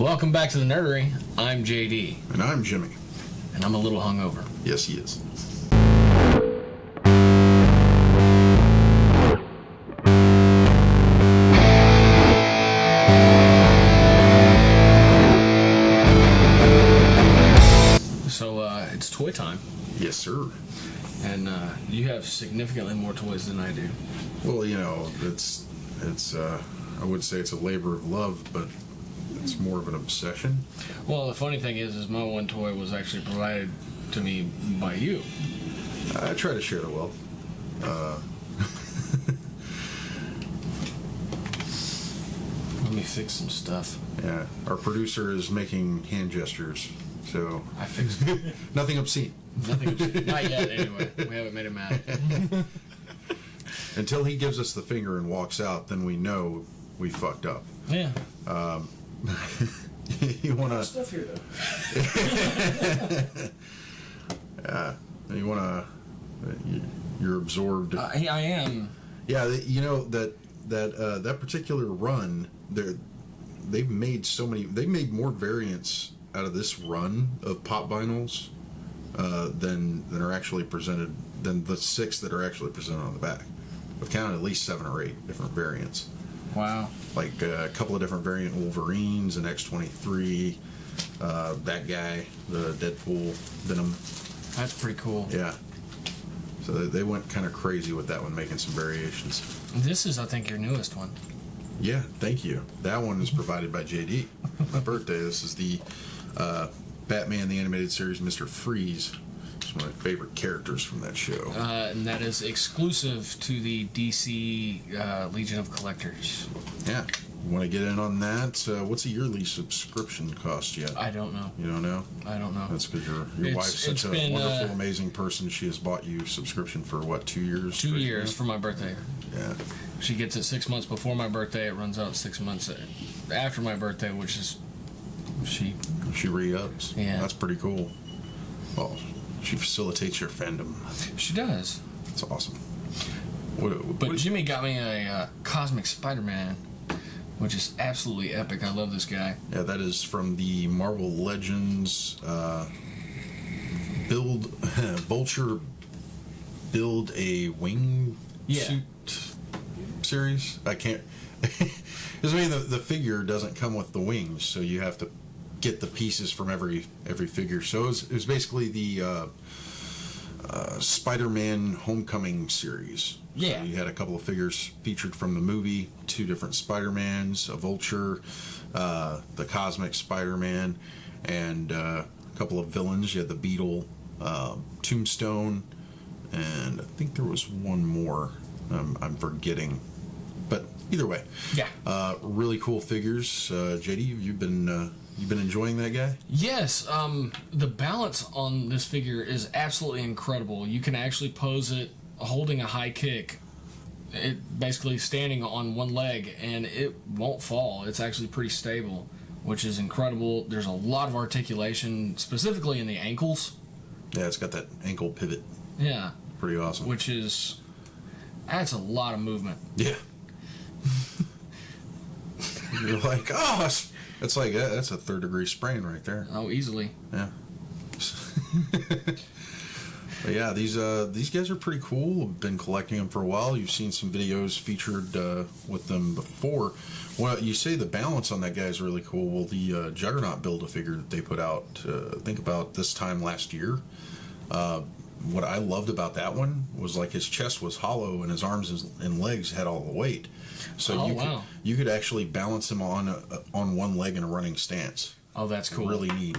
Welcome back to the Nerdery. I'm JD. And I'm Jimmy. And I'm a little hungover. Yes, he is. So, it's toy time. Yes, sir. And you have significantly more toys than I do. Well, you know, it's I would say it's a labor of love, but it's more of an obsession. Well, the funny thing is my one toy was actually provided to me by you. I try to share the wealth. Let me fix some stuff. Yeah, our producer is making hand gestures, so I fixed it. nothing obscene. Nothing. Not yet, anyway. We haven't made him mad. Until he gives us the finger and walks out, then we know we fucked up. Yeah. You wanna? Stuff here though. Yeah. You wanna? You're absorbed. I am. Yeah, you know that particular run, they've made more variants out of this run of pop vinyls than are actually presented, than the 6 that are actually presented on the back. I've counted at least 7 or 8 different variants. Wow. Like a couple of different variant Wolverines, an X-23, that guy, the Deadpool Venom. That's pretty cool. Yeah. So they went kind of crazy with that one, making some variations. This is, I think, your newest one. Yeah, thank you. That one is provided by JD. My birthday. This is the Batman the Animated Series, Mr. Freeze. It's one of my favorite characters from that show. And that is exclusive to the DC Legion of Collectors. Yeah. You want to get in on that? What's a yearly subscription cost yet? I don't know. You don't know? I don't know. That's because your wife's such a wonderful, amazing person. She has bought you subscription for, what, 2 years? 2 years for my birthday. Yeah. She gets it 6 months before my birthday. It runs out 6 months after my birthday, which is she re-ups. Yeah. That's pretty cool. Well, she facilitates your fandom. She does. That's awesome. But Jimmy got me a Cosmic Spider-Man, which is absolutely epic. I love this guy. Yeah, that is from the Marvel Legends Vulture Build a Wing Suit series. I can't... Because I mean, the figure doesn't come with the wings, so you have to get the pieces from every figure. So it was basically the Spider-Man Homecoming series. Yeah. So you had a couple of figures featured from the movie, 2 different Spider-Mans, a Vulture, the Cosmic Spider-Man, and a couple of villains. You had the Beetle, Tombstone, and I think there was one more I'm forgetting. But either way, yeah, really cool figures. JD, you've been enjoying that guy? Yes. The balance on this figure is absolutely incredible. You can actually pose it holding a high kick, it basically standing on one leg, and it won't fall. It's actually pretty stable, which is incredible. There's a lot of articulation, specifically in the ankles. Yeah, it's got that ankle pivot. Yeah. Pretty awesome. Which adds a lot of movement. Yeah. You're like, oh, it's like, that's a 3rd-degree sprain right there. Oh, easily. Yeah. But yeah, these guys are pretty cool. I've been collecting them for a while. You've seen some videos featured with them before. Well, you say the balance on that guy is really cool. Well, the Juggernaut Build-A-Figure that they put out, I think about this time last year, what I loved about that one was like his chest was hollow and his arms and legs had all the weight. So you could actually balance him on one leg in a running stance. Oh, that's cool. Really neat.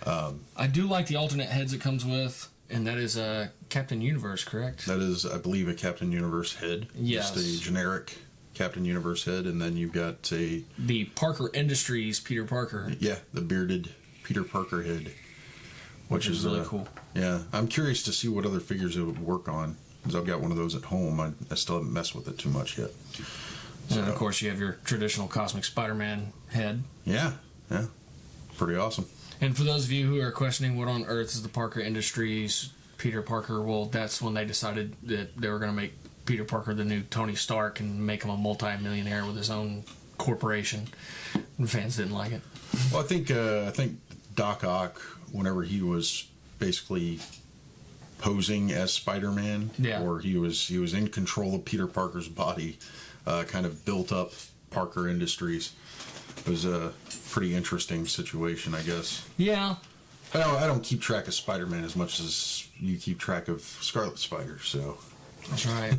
I do like the alternate heads it comes with, and that is a Captain Universe, correct? That is, I believe, a Captain Universe head. Yes. Just a generic Captain Universe head, and then you've got the Parker Industries Peter Parker. Yeah, the bearded Peter Parker head. Which is really cool. Yeah, I'm curious to see what other figures it would work on, because I've got one of those at home. I still haven't messed with it too much yet. So, and of course, you have your traditional Cosmic Spider-Man head. Yeah. Pretty awesome. And for those of you who are questioning what on earth is the Parker Industries Peter Parker, well, that's when they decided that they were going to make Peter Parker the new Tony Stark and make him a multi-millionaire with his own corporation. And fans didn't like it. Well, I think Doc Ock, whenever he was basically posing as Spider-Man, Yeah. or he was in control of Peter Parker's body, kind of built up Parker Industries. It was a pretty interesting situation, I guess. Yeah. I don't keep track of Spider-Man as much as you keep track of Scarlet Spider. So That's right.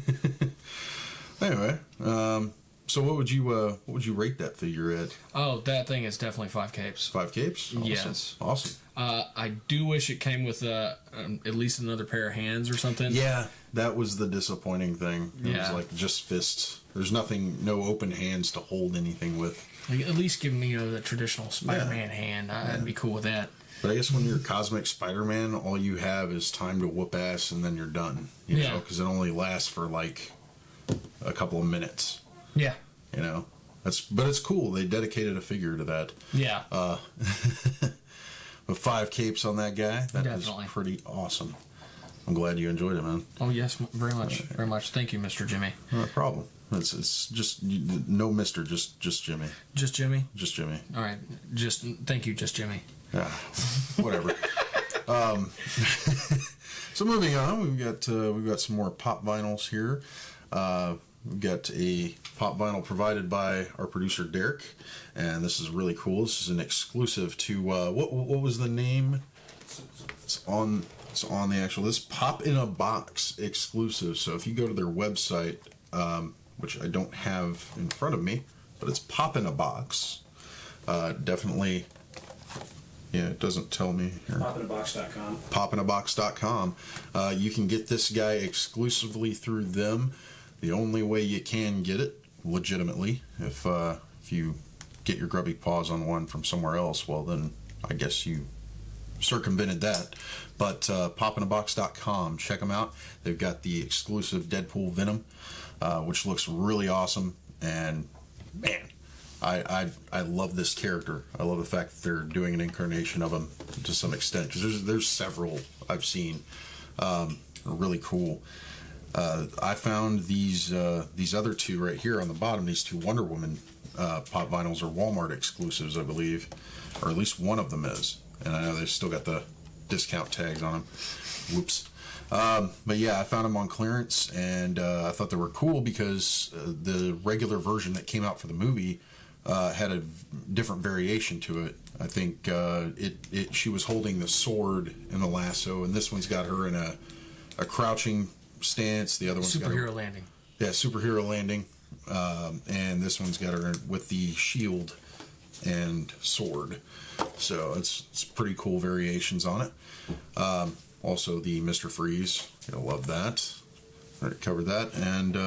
anyway, so what would you rate that figure at? Oh, that thing is definitely 5 capes. 5 capes? Awesome. Yes. Awesome. I do wish it came with at least another pair of hands or something. Yeah, that was the disappointing thing. It Yeah. was like just fists. There's no open hands to hold anything with. Like, at least give me the traditional Spider-Man hand. I'd be cool with that. But I guess when you're Cosmic Spider-Man, all you have is time to whoop ass and then you're done. You know, because it only lasts for like a couple of minutes. Yeah. You know, but it's cool. They dedicated a figure to that. Yeah. With 5 capes on that guy, that Definitely. is pretty awesome. I'm glad you enjoyed it, man. Oh yes, very much, very much. Thank you, Mr. Jimmy. No problem. It's just no Mister, just Jimmy, Just Jimmy. just Jimmy. All right. Just thank you, just Jimmy. Yeah, whatever. So moving on, we've got some more pop vinyls here. We've got a pop vinyl provided by our producer Derek, and this is really cool. This is an exclusive to what was the name? It's on the actual. This Pop in a Box exclusive. So if you go to their website, which I don't have in front of me, but it's Pop in a Box. Definitely. Yeah, it doesn't tell me here. Popinabox.com. Popinabox.com. You can get this guy exclusively through them. The only way you can get it legitimately, if you get your grubby paws on one from somewhere else, well then I guess you circumvented that. But popinabox.com, check them out. They've got the exclusive Deadpool Venom, which looks really awesome. And man, I love this character. I love the fact that they're doing an incarnation of him to some extent, because there's several I've seen are really cool. I found these other two right here on the bottom. These two Wonder Woman pop vinyls are Walmart exclusives, I believe, or at least one of them is. And I know they've still got the discount tags on them. Whoops. But yeah, I found them on clearance, and I thought they were cool because the regular version that came out for the movie had a different variation to it. I think she was holding the sword and the lasso, and this one's got her in a crouching stance. The other one's got Superhero landing. Yeah, superhero landing. And this one's got her with the shield and sword. So it's pretty cool variations on it. Also the Mr. Freeze. You'll love that. Already covered that. And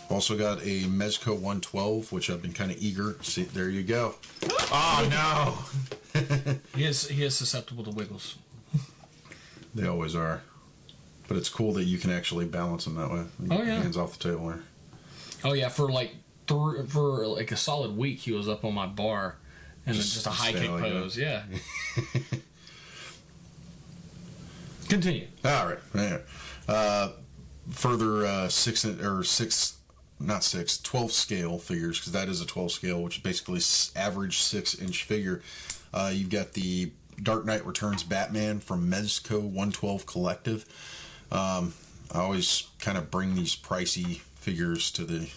also got a Mezco 112, which I've been kind of eager. See, there you go. Oh no! He is susceptible to wiggles. They always are. But it's cool that you can actually balance them that way. Oh, yeah. Hands off the table there. Oh yeah, for like a solid week, he was up on my bar, and then just a high kick like pose. Yeah. Continue. All right. Anyway. Further 12 scale figures, because that is a 12 scale, which is basically average 6-inch figure. You've got the Dark Knight Returns Batman from Mezco 112 Collective. I always kind of bring these pricey figures to the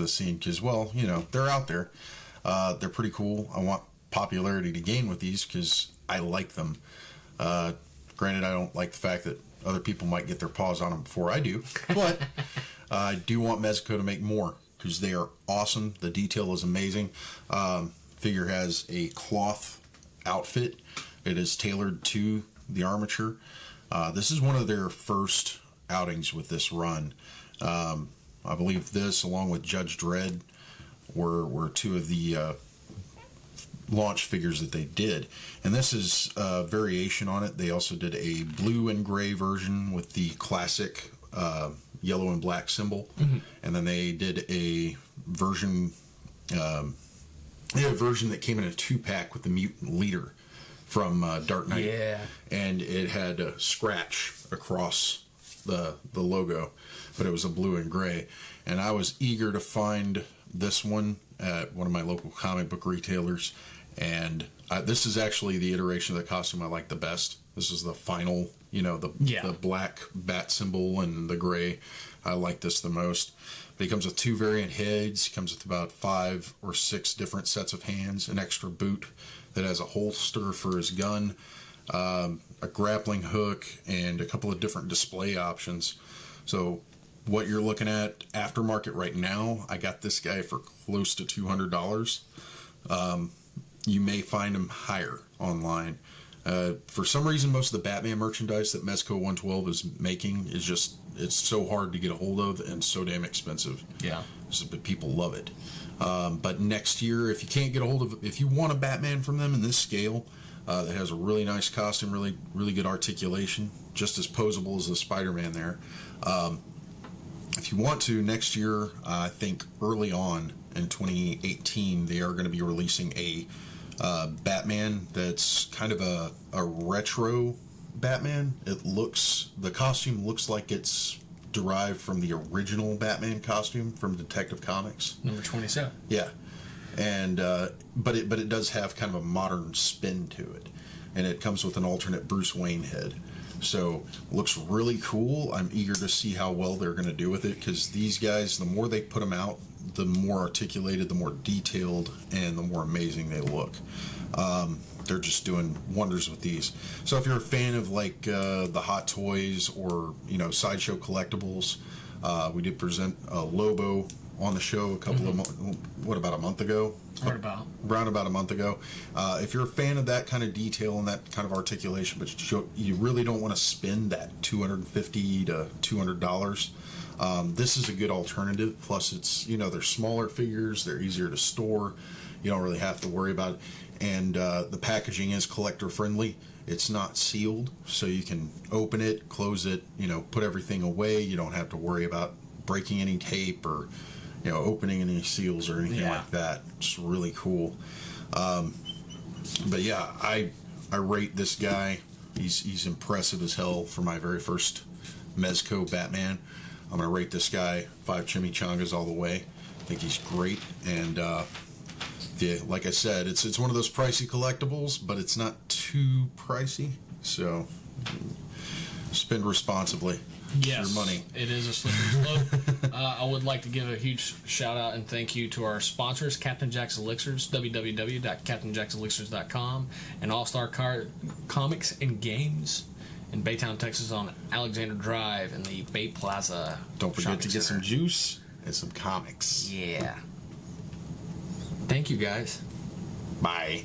scene because, well, you know, they're out there. They're pretty cool. I want popularity to gain with these because I like them. Granted, I don't like the fact that other people might get their paws on them before I do, but I do want Mezco to make more because they are awesome. The detail is amazing. Figure has a cloth outfit. It is tailored to the armature. This is one of their first outings with this run. I believe this, along with Judge Dredd, were two of the launch figures that they did. And this is a variation on it. They also did a blue and gray version with the classic yellow and black symbol. Mm-hmm. And then they did a version that came in a 2-pack with the mutant leader from Dark Knight. Yeah. And it had a scratch across the logo, but it was a blue and gray. And I was eager to find this one at one of my local comic book retailers, and This is actually the iteration of the costume I like the best. This is the final, the black bat symbol and the gray. I like this the most. But he comes with 2 variant heads. He comes with about 5 or 6 different sets of hands, an extra boot that has a holster for his gun, a grappling hook, and a couple of different display options. So what you're looking at aftermarket right now, I got this guy for close to $200. You may find him higher online. For some reason, most of the Batman merchandise that Mezco 112 is making is just, it's so hard to get a hold of and so damn expensive. Yeah. But people love it. But next year, if you can't get a hold of, if you want a Batman from them in this scale, that has a really nice costume, really, really good articulation, just as posable as the Spider-Man there. If you want to, next year, I think early on in 2018, they are going to be releasing a Batman that's kind of a retro Batman. The costume looks like it's derived from the original Batman costume from Detective Comics. Number 27. Yeah. And but it does have kind of a modern spin to it. And it comes with an alternate Bruce Wayne head. So looks really cool. I'm eager to see how well they're going to do with it, because these guys, the more they put them out, the more articulated, the more detailed, and the more amazing they look. They're just doing wonders with these. So if you're a fan of like the Hot Toys or Sideshow collectibles, we did present Lobo on the show a couple of about a month ago? Around about a month ago. If you're a fan of that kind of detail and that kind of articulation, but you really don't want to spend that $250 to $200, this is a good alternative. Plus, it's they're smaller figures, they're easier to store. You don't really have to worry about it, and the packaging is collector friendly. It's not sealed, so you can open it, close it, put everything away. You don't have to worry about breaking any tape or opening any seals or anything like that. It's really cool. But yeah, I rate this guy. He's impressive as hell for my very first Mezco Batman. I'm gonna rate this guy 5 chimichangas all the way. I think he's great, and like I said, it's one of those pricey collectibles, but it's not too pricey. So spend responsibly. Yes, your money. It is a slippery slope. I would like to give a huge shout out and thank you to our sponsors, Captain Jack's Elixirs, www.captainjackselixirs.com, and All Star Comics and Games in Baytown, Texas, on Alexander Drive in the Bay Plaza. Don't forget to get some juice and some comics. Yeah. Thank you, guys. Bye.